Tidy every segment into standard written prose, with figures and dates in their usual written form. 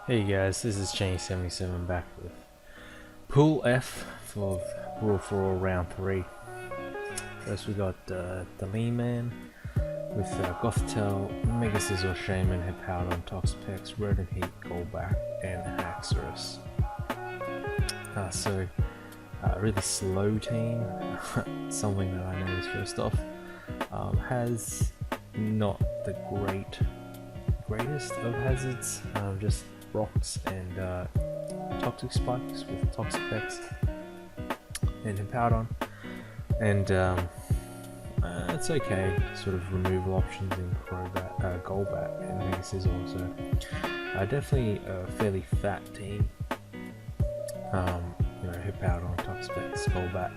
Hey guys, this is Cheney77 back with Pool F for Rule for All Round 3. First we got the Lean Man with Gothtel, Mega Sizzle, Shaman, Hepowdon, Toxapex, Rodent Heat, Golback, and Haxorus. Really slow team, something that I noticed first off. Has not the greatest of hazards, just rocks and toxic spikes with Toxapex and Hepowdon, and it's okay sort of removal options in Golbat and Mega Sizzle, so definitely a fairly fat team. Hepowdon, Toxapex, Golbat,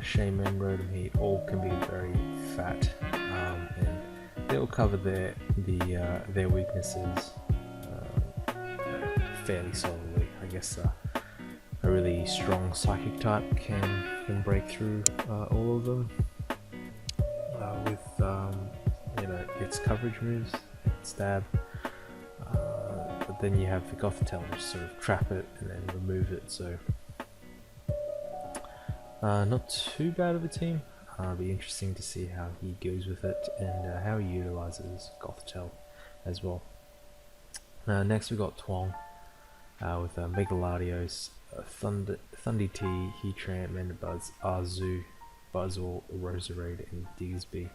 Shaman, Rotom Heat, all can be very fat, and they'll cover their weaknesses fairly solidly. I guess a really strong psychic type can break through all of them with its coverage moves, stab. But then you have the Gothtel which sort of trap it and then remove it. So not too bad of a team. It'll be interesting to see how he goes with it and how he utilizes Gothtel as well. Next we got Twong with Megaladios, Thundy-T, Heatran, Mandibuzz, Arzu, Buzzwole, Roserade, and Diggsby.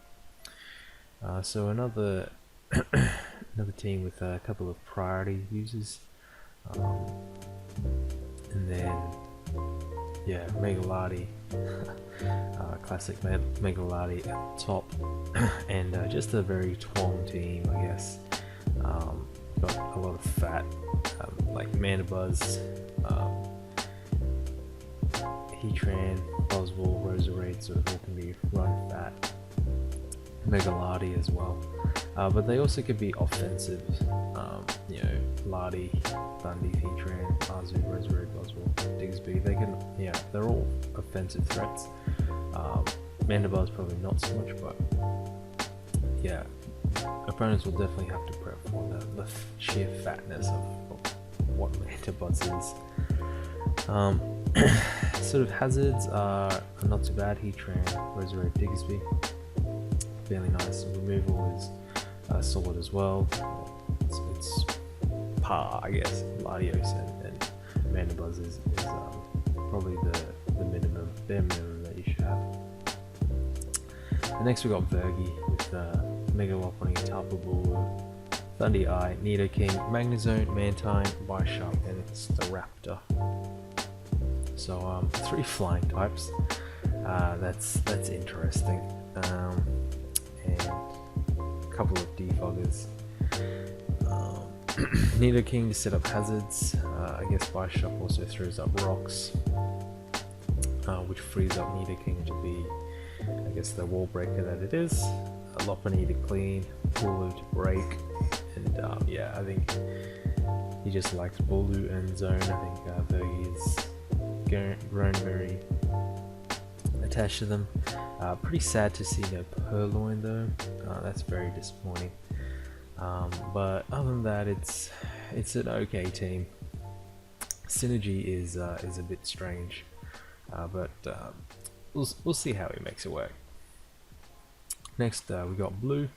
So another another team with a couple of priority users, and then yeah, Megaladi, classic Megaladi at the top, and just a very Twong team, I guess. Got a lot of fat, like Mandibuzz, Heatran, Buzzwole, Roserade, sort of all can be run fat. Megaladi as well, but they also could be offensive. Ladi, Thundy, Heatran, Arzu, Roserade, Buzzwole, Diggsby. They're all offensive threats. Mandibuzz probably not so much, but yeah, opponents will definitely have to prep for the sheer fatness of what Mandibuzz is. Sort of hazards are not too bad. Heatran, Roserade, Diggsby, fairly nice. Removal is solid as well. It's par, I guess. Latios and Mandibuzz is probably the minimum, bare minimum that you should have. And next we got Vergi with Mega Lopunny, Tapu Bulu, Thundy-Eye, Nidoking, Magnezone, Mantine, Bisharp, and it's the Raptor. So 3 flying types. That's interesting. And a couple of defoggers. Nidoking to set up hazards. I guess Bisharp also throws up rocks, which frees up Nidoking to be, I guess, the wall breaker that it is. Lopunny to clean, Bulu to break, and I think he just likes Bulu and Zone. I think Vergi is grown very attached to them. Pretty sad to see no Purloin though. That's very disappointing. But other than that, it's an okay team. Synergy is a bit strange, but we'll see how he makes it work. Next, we got Blue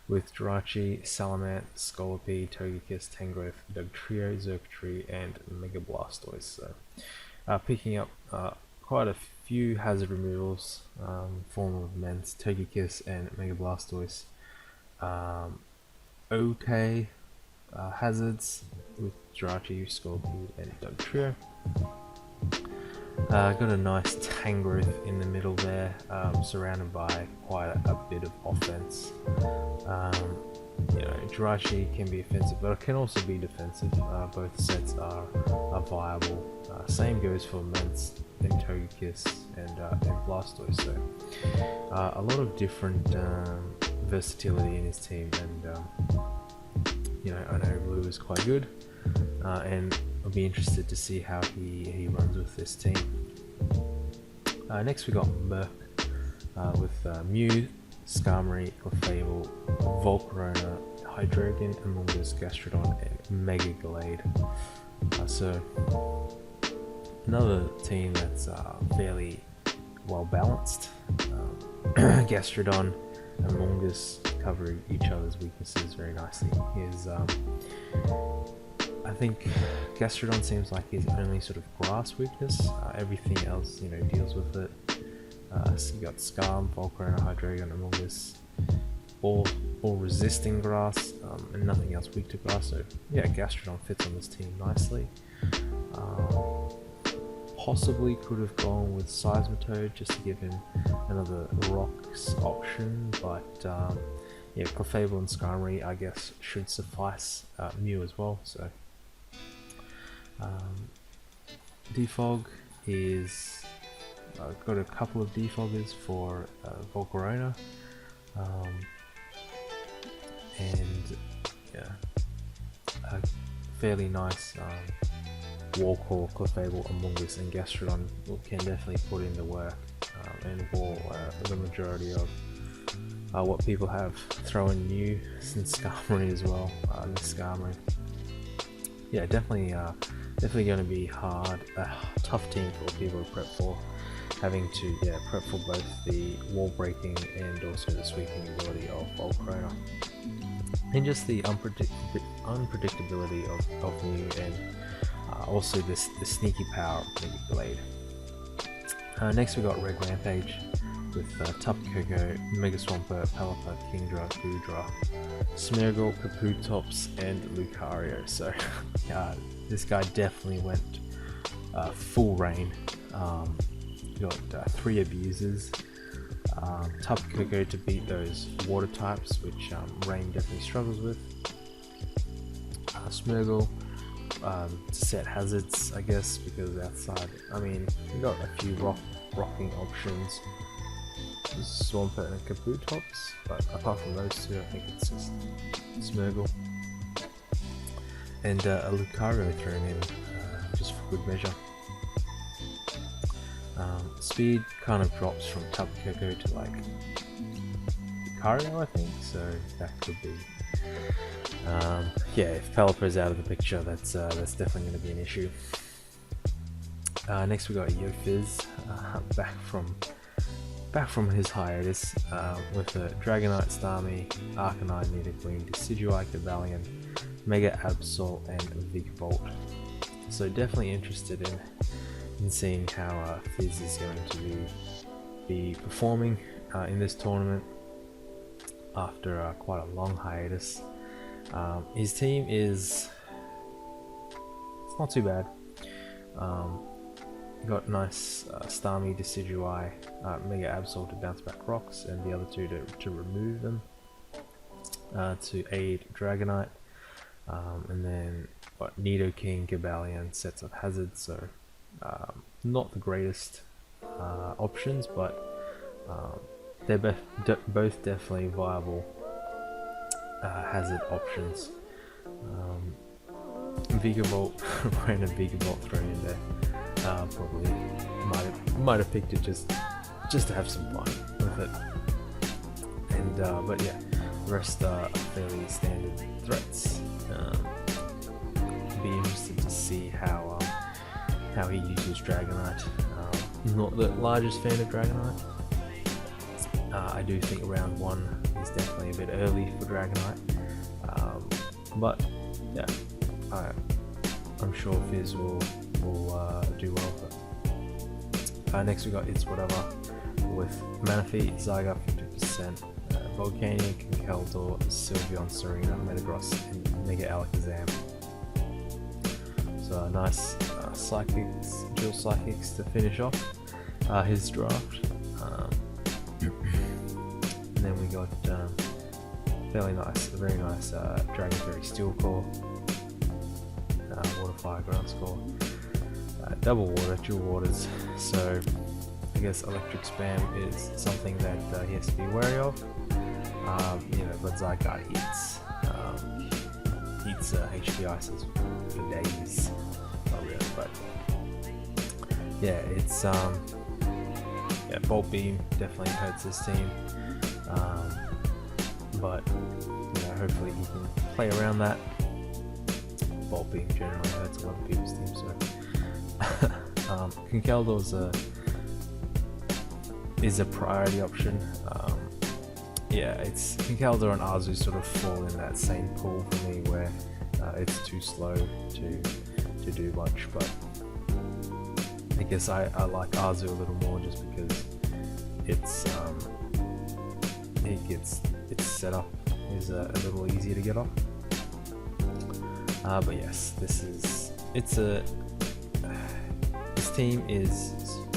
with Jirachi, Salamant, Scolipede, Togekiss, Tangrowth, Dugtrio, Xurkitree, and Mega Blastoise. So, picking up quite a few hazard removals, form of Immense, Togekiss, and Mega Blastoise. Okay hazards with Jirachi, Scolipede, and Dugtrio. Got a nice Tangrowth in the middle there, surrounded by quite a bit of offense. Jirachi can be offensive, but it can also be defensive. Both sets are viable. Same goes for Immense and Togekiss and Blastoise. So a lot of different versatility in his team, and I know Blue is quite good, and I'll be interested to see how he runs with this team. Next we got Merc with Mew, Skarmory, Clefable, Volcarona, Hydreigon, Amoonguss, Gastrodon, and Mega Gallade. So another team that's fairly well balanced. Gastrodon and Amoonguss cover each other's weaknesses very nicely. I think Gastrodon seems like his only sort of grass weakness. Everything else, deals with it. So you got Scarm, Volcarona, Hydreigon, Amoonguss, all resisting grass, and nothing else weak to grass. So yeah, Gastrodon fits on this team nicely. Possibly could have gone with Seismitoad just to give him another rocks option, but yeah, Clefable and Skarmory I guess should suffice. Mew as well. So Defog is got a couple of defoggers for Volcarona, and yeah, a fairly nice Wall-Core, Clefable, Amoonguss, and Gastrodon can definitely put in the work and wall the majority of what people have. Throw in Mew and Skarmory as well. This Skarmory, yeah, definitely going to be hard, tough team for people to prep for. Having to prep for both the wall breaking and also the sweeping ability of Volcarona, and just the unpredictability of Mew, and also the sneaky power of Mega Gallade. Next we got Red Rampage with Tapu Koko, Mega Swampert, Pelipper, Kingdra, Goodra, Smeargle, Kabutops, and Lucario. So this guy definitely went full rain. Got 3 abusers. Tapu Koko to beat those water types, which rain definitely struggles with. Smeargle to set hazards, I guess, because outside, we got a few rocking options, Swampert and Kabutops, but apart from those two, I think it's just Smeargle and a Lucario thrown in just for good measure. Speed kind of drops from Tapu Koko to like Lucario, I think, so that could be. Yeah, if Pelipper's out of the picture, that's definitely going to be an issue. Next we got Yofizz, back from his hiatus with a Dragonite, Starmie, Arcanine, Nidoqueen, Decidueye, Cobalion, Mega Absol, and Vikavolt. So definitely interested in seeing how Fizz is going to be performing in this tournament after quite a long hiatus. His team it's not too bad. Got nice Starmie, Decidueye, Mega Absol to bounce back rocks, and the other two to remove them to aid Dragonite, and then Nidoking, Cobalion sets up hazards, so not the greatest options, but they're both definitely viable hazard options. Vikavolt, random Vikavolt thrown in there. Probably might have picked it just to have some fun with it. And but yeah, the rest are fairly standard threats. Be interested to see how he uses Dragonite. Not the largest fan of Dragonite. I do think round 1 is definitely a bit early for Dragonite, but yeah, I'm sure Fizz will do well with it. Next we got It's Whatever with Manaphy, Zygarde 50%, Volcanic, Keldor, Sylveon, Serena, Metagross, and Mega Alakazam. So nice dual Psychics to finish off his draft. And then we got very nice Dragon Fairy Steel Core, Water Fire Ground Score, double water, dual waters. So I guess electric spam is something that he has to be wary of. But Zygarde eats HP Ices for days. Not really, but yeah, it's Bolt Beam definitely hurts this team. But hopefully he can play around that. Ball being generally hurts a lot of people's teams, so Kinkeldor is a priority option. Yeah, it's Kinkeldor and Arzu sort of fall in that same pool for me, where it's too slow to do much, but I guess I like Arzu a little more just because its setup is a little easier to get off. But yes, this team is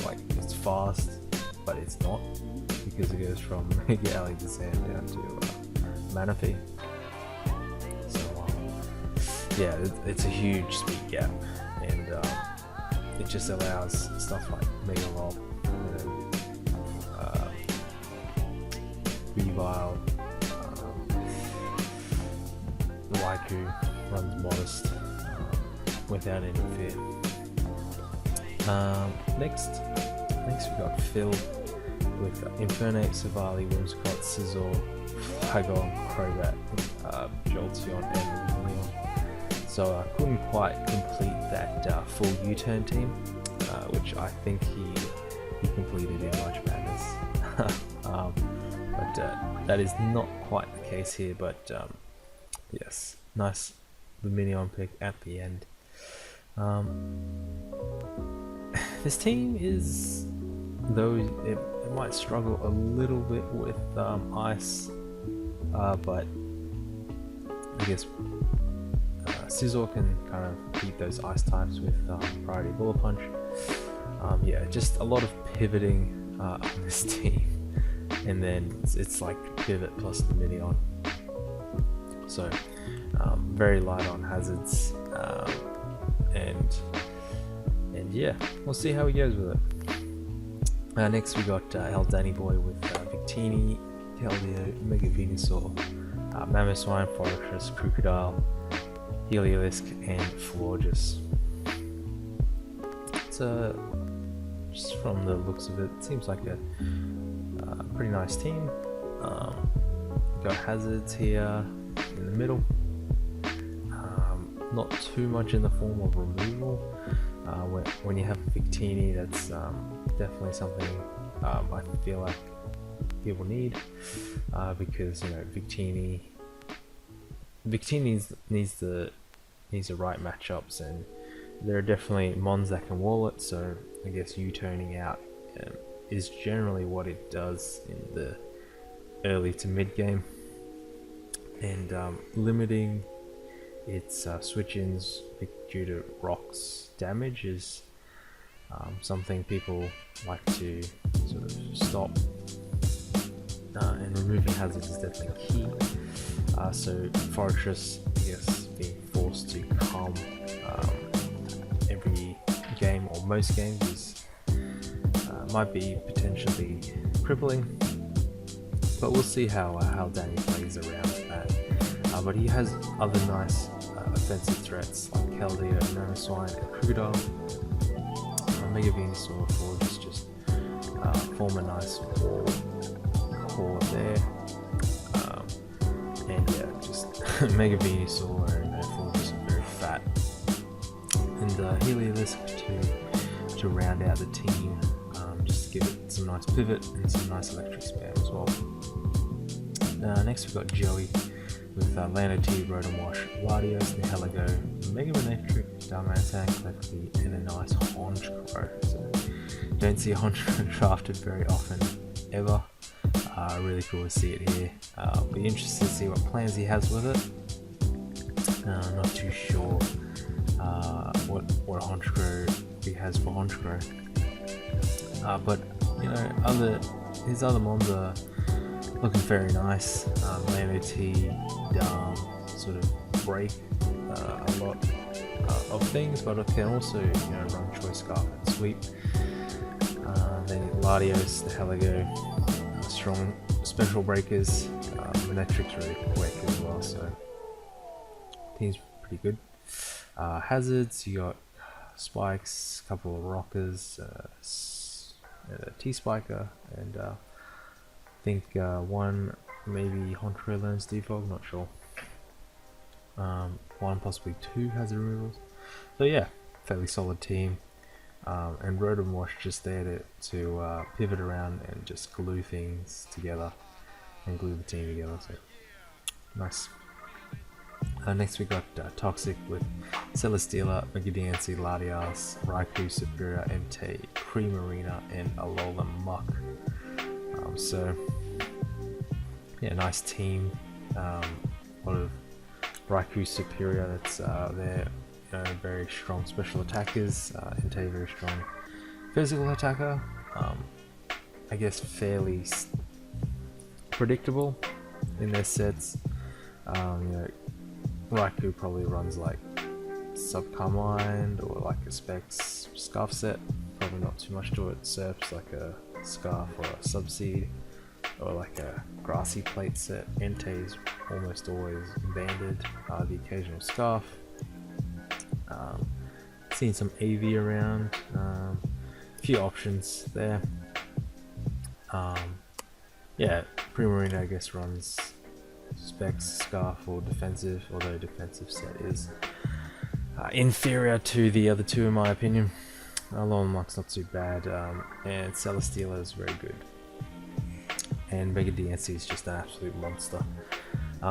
like, it's fast, but it's not, because it goes from Mega Alakazam down to Manaphy. So yeah, it's a huge speed gap, and it just allows stuff like Mega Rob, Weavile, Raikou runs modest without any fear. Next we got Phil with Infernape, Savali, Whimsicott, Scizor, Flygon, Crobat, Jolteon, and Leon. So I couldn't quite complete that full U-turn team, which I think he completed in March Madness. But that is not quite the case here. But yes, nice Lumineon pick at the end. This team is, though it might struggle a little bit with ice, but I guess Scizor can kind of beat those ice types with priority bullet punch. Yeah, just a lot of pivoting on this team, and then it's like pivot plus Lumineon. So very light on hazards, and yeah, we'll see how he goes with it. Next we got Danny Boy with Victini, Keldeo, Mega Venusaur, Mamoswine, Fortress, Crocodile, Heliolisk, and Florges. So just from the looks of it, seems like a pretty nice team. Got hazards here in the middle. Not too much in the form of removal. When you have Victini, that's definitely something I feel like people need, because Victini needs the right matchups, and there are definitely mons that can wall it. So I guess U-turning out is generally what it does in the early to mid game, and limiting its switch-ins due to rocks damage is something people like to sort of stop, and removing hazards is definitely key. So Fortress, I guess, being forced to calm every game or most games is might be potentially crippling, but we'll see how Danny plays around that. But he has other nice offensive threats like Keldeo, Mamoswine, and Crocodile. Mega Venusaur for just form a nice wall core there, and yeah, just Mega Venusaur and therefore just very fat, and Heliolisk to round out the team, just to give it some nice pivot and some nice electric spam as well. Next we've got Joey with Lano T, Rotom-Wash, Latios, Nihilego, Mega Manectric, Darmanitan, Clefty, and a nice Honchkrow. So don't see a Honchkrow drafted very often ever. Really cool to see it here. Be interested to see what plans he has with it. I'm not too sure what Honchkrow he has for Honchkrow. But his other mons are looking very nice. Lano T, sort of break a lot of things, but it can also run Choice Scarf and Sweep. Then Latios, the Heligo, strong special breakers. Manectric's really quick as well, so team's pretty good. Hazards, you got Spikes, a couple of Rockers, a T-Spiker, and I think one maybe Honchkrow learns Defog, not sure. one, possibly two hazard removals. So yeah, fairly solid team. And Rotom Wash just there to pivot around and just glue things together and glue the team together. So nice. Next we got Toxic with Celesteela, Megadancy, Latias, Raikou, Superior, Entei, Primarina, and Alola Muck. So yeah, nice team. A lot of Raikou Superior, that's their very strong special attackers. Entei very strong physical attacker. I guess fairly predictable in their sets. Raikou probably runs like Subcarmine or like a Specs Scarf set. Probably not too much to it. Serps like a Scarf or a Subseed, or like a Grassy Plate set. Entei's almost always banded, the occasional Scarf. Seen some AV around, a few options there. Yeah, Primarina I guess runs Specs, Scarf, or defensive, although defensive set is inferior to the other two in my opinion. Alolan Muck's not too bad, and Celesteela is very good. And Mega DNC is just an absolute monster.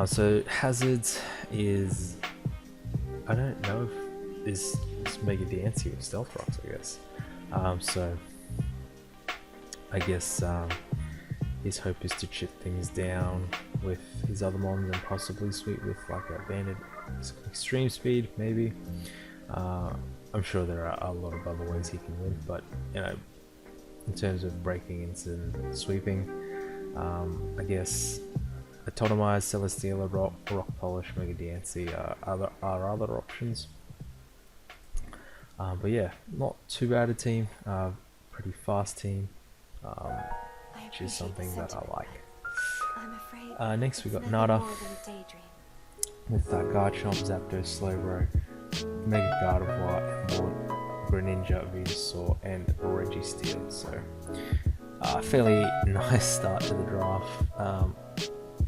So Hazards is, I don't know if is Mega DNC with Stealth Rocks, I guess. So I guess his hope is to chip things down with his other mons and possibly sweep with like a banded extreme speed, maybe. I'm sure there are a lot of other ways he can win, but in terms of breaking and sweeping, I guess Atomize, Celesteela, Rock Polish, Mega DNC are other options. But yeah, not too bad a team, pretty fast team, which is something that I like. Next we got Nada with Garchomp, Zapdos, Slowbro, Mega Gardevoir, Emboar, Greninja, Venusaur, and Registeel. So fairly nice start to the draft.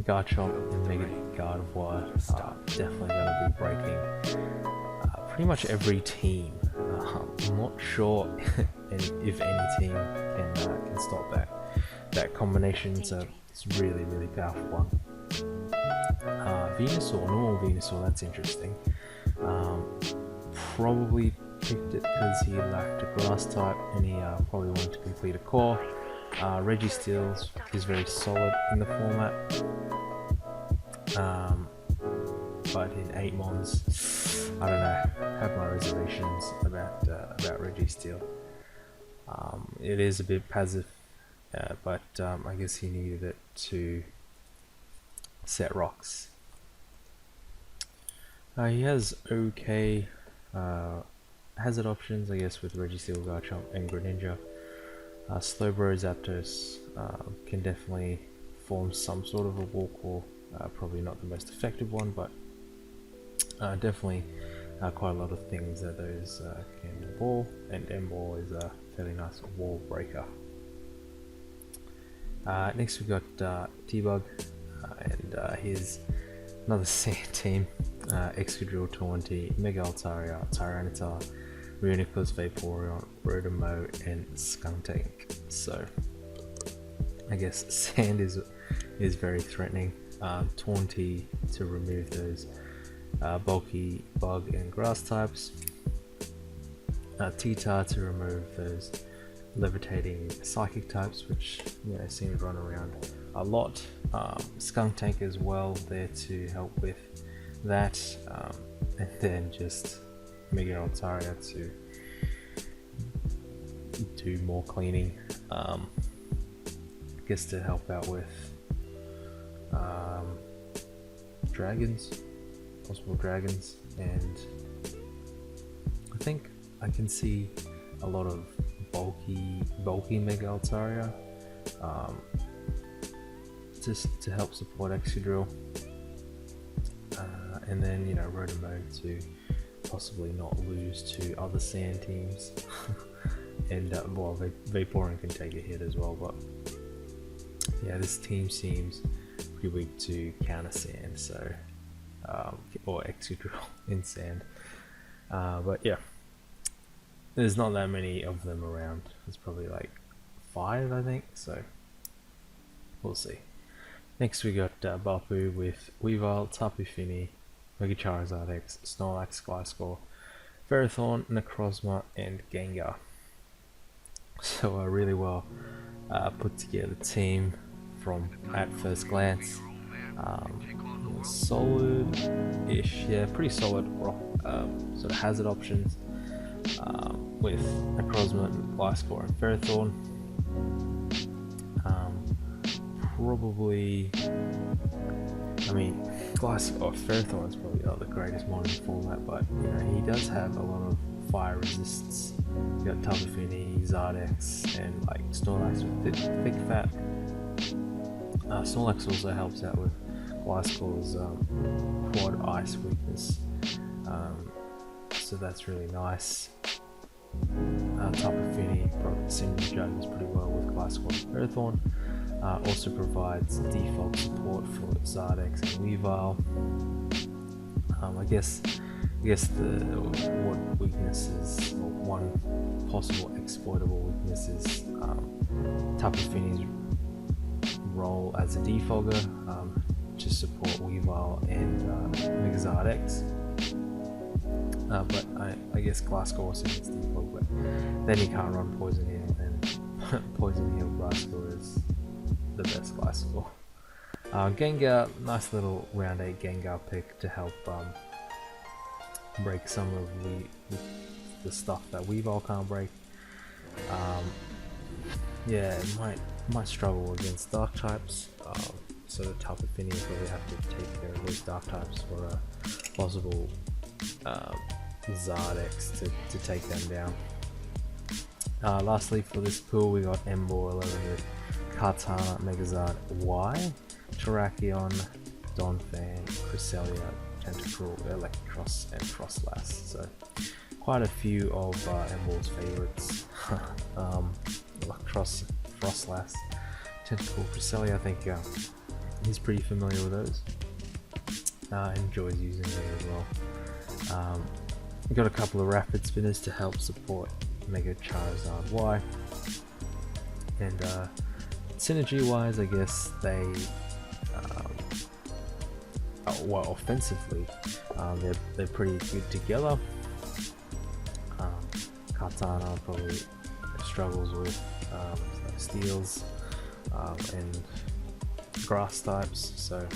Garchomp and Mega Gardevoir are definitely going to be breaking pretty much every team. I'm not sure if any team can stop that combination. So it's really powerful one. Venusaur, normal Venusaur, that's interesting. Probably picked it because he lacked a grass type and he probably wanted to complete a core. Registeel is very solid in the format, but in 8 mons, I don't know, I have my reservations about Registeel. It is a bit passive, but I guess he needed it to set rocks. He has okay hazard options, I guess, with Registeel, Garchomp, and Greninja. Slowbro, Zapdos can definitely form some sort of a wall core. Probably not the most effective one, but definitely quite a lot of things that those can ball, and Emboar is a fairly nice wall breaker. Next we got T-Bug, and his another sand team, Excadrill, Taunty, Mega Altaria, Tyranitar, Reuniclus, Vaporeon, Rotomo, and Skuntank. So I guess sand is very threatening. Taunty to remove those bulky bug and grass types. T-Tar to remove those levitating psychic types, which seem to run around a lot. Skuntank as well there to help with that, and then just Mega Altaria to do more cleaning, I guess to help out with possible dragons, and I think I can see a lot of bulky Mega Altaria, just to help support Excadrill, and then Rotomo to possibly not lose to other sand teams. And well, Vaporeon can take a hit as well, but yeah, this team seems pretty weak to counter sand, so or Excadrill in sand. But yeah, there's not that many of them around. There's probably like 5, I think, so we'll see. Next we got Bapu with Weavile, Tapu Fini, Mega Charizard X, Snorlax, Gliscor, Ferrothorn, Necrozma, and Gengar. So a really well put together team from at first glance. Solid-ish, yeah, pretty solid rock, sort of hazard options with Necrozma, Gliscor, and Ferrothorn. Probably, I mean, Ferrothorn is probably not the greatest modern format, but you know he does have a lot of fire resists. You got Tapu Fini, Zardex, and like Snorlax with thick fat. Snorlax also helps out with Gliscor's quad ice weakness, so that's really nice. Tapu Fini synergizes pretty well with Gliscor and Ferrothorn. Also provides default support for Zardex and Weavile. I guess what weaknesses, or one possible exploitable weakness is Tapu Fini's role as a defogger to support Weavile and Mega Zardex. But I guess Gliscor also needs defog, but then he can't run Poison Heal, and Poison Heal Gliscor is the best Gliscor. Gengar, nice little round 8 Gengar pick to help break some of the stuff that Weavile can't break. Yeah, it might struggle against dark types, so the Tapu Fini will probably have to take care of those dark types for a possible Zardex to take them down. Lastly for this pool we got Emboar 11 with Kartana, Megazard Y, Terrakion, Donphan, Cresselia, Tentacruel, Electros, and Frostlass. So quite a few of Emboar's favourites. Electros, Frostlass, Tentacruel, Cresselia, I think he's pretty familiar with those. Enjoys using them as well. We've got a couple of rapid spinners to help support Mega Charizard Y. And synergy wise, I guess they, well, offensively, they're pretty good together. Kartana probably struggles with steels and grass types, so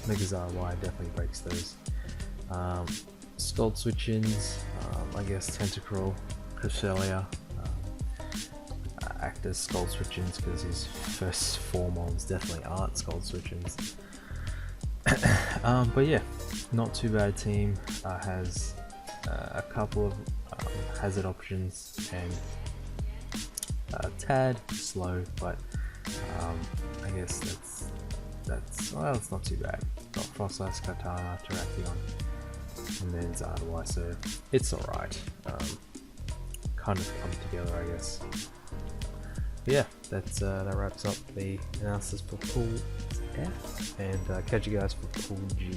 Megazard Y definitely breaks those. Scald switch-ins, I guess Tentacruel, Cresselia act as Scald switch-ins because his first 4 mons definitely aren't Scald switch-ins. But yeah, not too bad team. Has a couple of hazard options and tad slow, but I guess that's well, it's not too bad. Got Frostlass, Kartana, Terrakion, and then Zardex, so it's alright. Kind of come together, I guess. But yeah, that wraps up the analysis for Pool F, and catch you guys for Pool G.